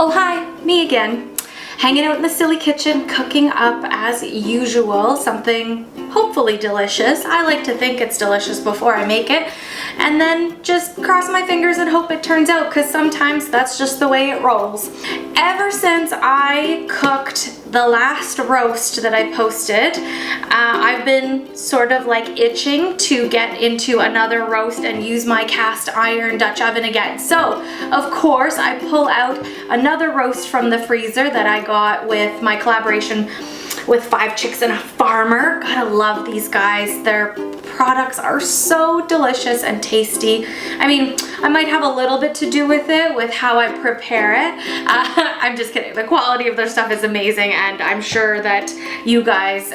Oh hi, me again. Hanging out in the silly kitchen, cooking up as usual, something hopefully delicious. I like to think it's delicious before I make it, and then just cross my fingers and hope it turns out, because sometimes that's just the way it rolls. Ever since I cooked the last roast that I posted, I've been sort of like itching to get into another roast and use my cast iron Dutch oven again. So, of course, I pull out another roast from the freezer that I got with my collaboration with 5 Chicks and a Farmer. Gotta love these guys. Their products are so delicious and tasty. I mean, I might have a little bit to do with it, with how I prepare it. I'm just kidding. The quality of their stuff is amazing, and I'm sure that you guys,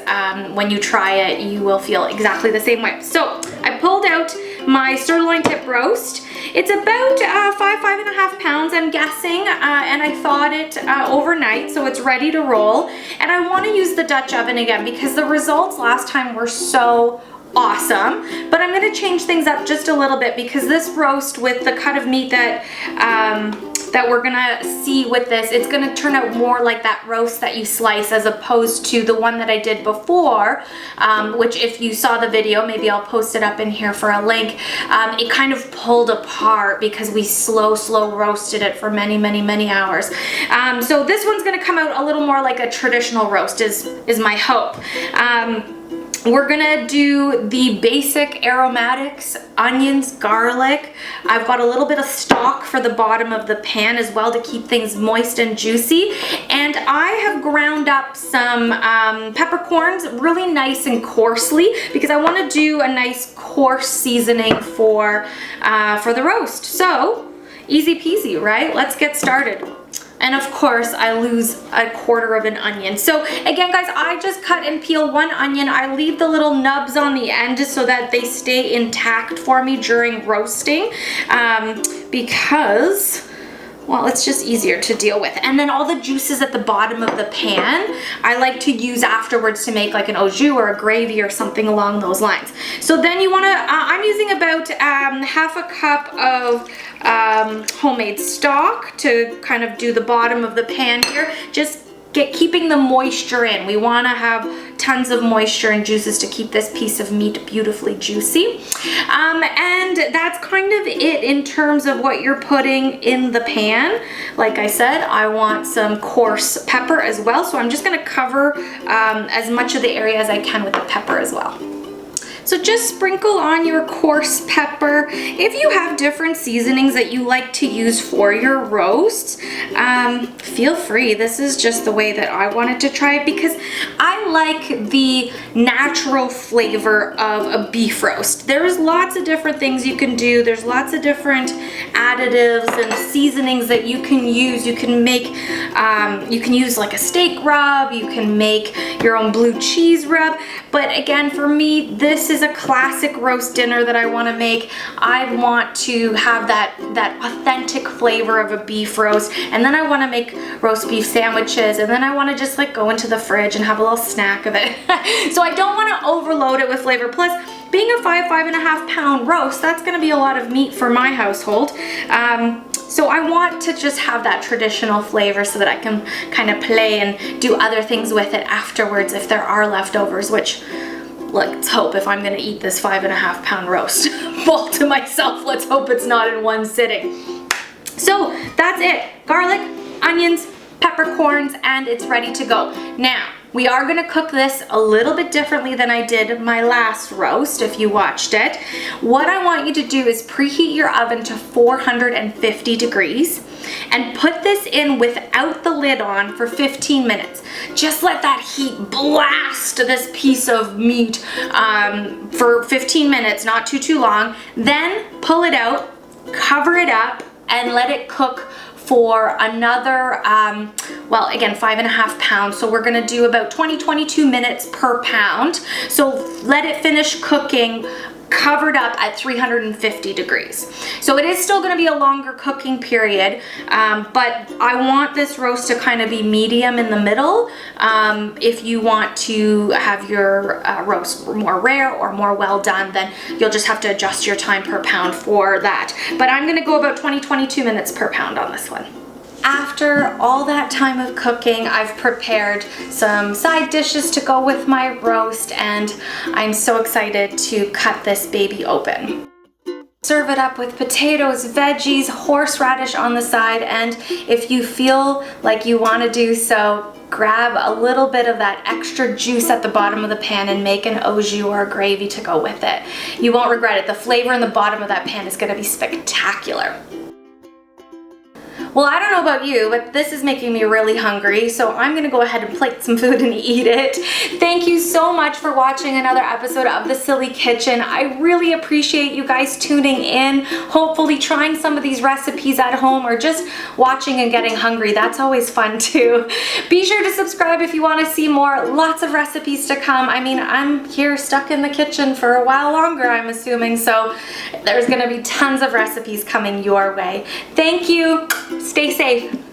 when you try it, you will feel exactly the same way. So I pulled out my sirloin tip roast. It's about 5.5 pounds, I'm guessing, and I thawed it overnight, so it's ready to roll. And I want to use the Dutch oven again because the results last time were so awesome, but I'm going to change things up just a little bit because this roast, with the cut of meat that that we're gonna see with this, it's gonna turn out more like that roast that you slice as opposed to the one that I did before, which if you saw the video, maybe I'll post it up in here for a link, it kind of pulled apart because we slow roasted it for many hours. So this one's gonna come out a little more like a traditional roast is my hope. We're gonna do the basic aromatics, onions, garlic. I've got a little bit of stock for the bottom of the pan as well to keep things moist and juicy. And I have ground up some peppercorns really nice and coarsely because I want to do a nice coarse seasoning for the roast. So easy peasy, right? Let's get started. And of course, I lose 1/4 of an onion. So again, guys, I just cut and peel 1 onion. I leave the little nubs on the end so that they stay intact for me during roasting, because, well, it's just easier to deal with. And then all the juices at the bottom of the pan, I like to use afterwards to make like an au jus or a gravy or something along those lines. So then you wanna, I'm using about 1/2 cup of homemade stock to kind of do the bottom of the pan here. Just keeping the moisture in. We want to have tons of moisture and juices to keep this piece of meat beautifully juicy. And that's kind of it in terms of what you're putting in the pan. Like I said, I want some coarse pepper as well, so I'm just going to cover as much of the area as I can with the pepper as well. So just sprinkle on your coarse pepper. If you have different seasonings that you like to use for your roasts, feel free. This is just the way that I wanted to try it because I like the natural flavor of a beef roast. There's lots of different things you can do. There's lots of different additives and seasonings that you can use. You can make, you can use like a steak rub, you can make your own blue cheese rub. But again, for me, this is a classic roast dinner that I want to make. I want to have that authentic flavor of a beef roast, and then I want to make roast beef sandwiches, and then I want to just like go into the fridge and have a little snack of it. So I don't want to overload it with flavor. Plus, being a 5.5 pound roast, that's going to be a lot of meat for my household. So I want to just have that traditional flavor so that I can kind of play and do other things with it afterwards if there are leftovers, which, let's hope, if I'm gonna eat this 5.5 pound roast all to myself, let's hope it's not in one sitting. So that's it. Garlic, onions, peppercorns, and it's ready to go. Now, we are gonna cook this a little bit differently than I did my last roast, if you watched it. What I want you to do is preheat your oven to 450 degrees and put this in without the lid on for 15 minutes. Just let that heat blast this piece of meat for 15 minutes, not too long. Then pull it out, cover it up, and let it cook for another, well, again, 5.5 pounds. So we're gonna do about 22 minutes per pound. So let it finish cooking covered up at 350 degrees. So it is still going to be a longer cooking period, but I want this roast to kind of be medium in the middle. If you want to have your roast more rare or more well done, then you'll just have to adjust your time per pound for that. But I'm going to go about 22 minutes per pound on this one. after all that time of cooking, I've prepared some side dishes to go with my roast, and I'm so excited to cut this baby open. Serve it up with potatoes, veggies, horseradish on the side, and if you feel like you want to do so, grab a little bit of that extra juice at the bottom of the pan and make an au jus or a gravy to go with it. You won't regret it. The flavor in the bottom of that pan is going to be spectacular. Well, I don't know about you, but this is making me really hungry, so I'm gonna go ahead and plate some food and eat it. Thank you so much for watching another episode of The Silly Kitchen. I really appreciate you guys tuning in, hopefully trying some of these recipes at home, or just watching and getting hungry. That's always fun too. Be sure to subscribe if you want to see more. Lots of recipes to come. I mean, I'm here stuck in the kitchen for a while longer, I'm assuming, so there's gonna be tons of recipes coming your way. Thank you. Stay safe.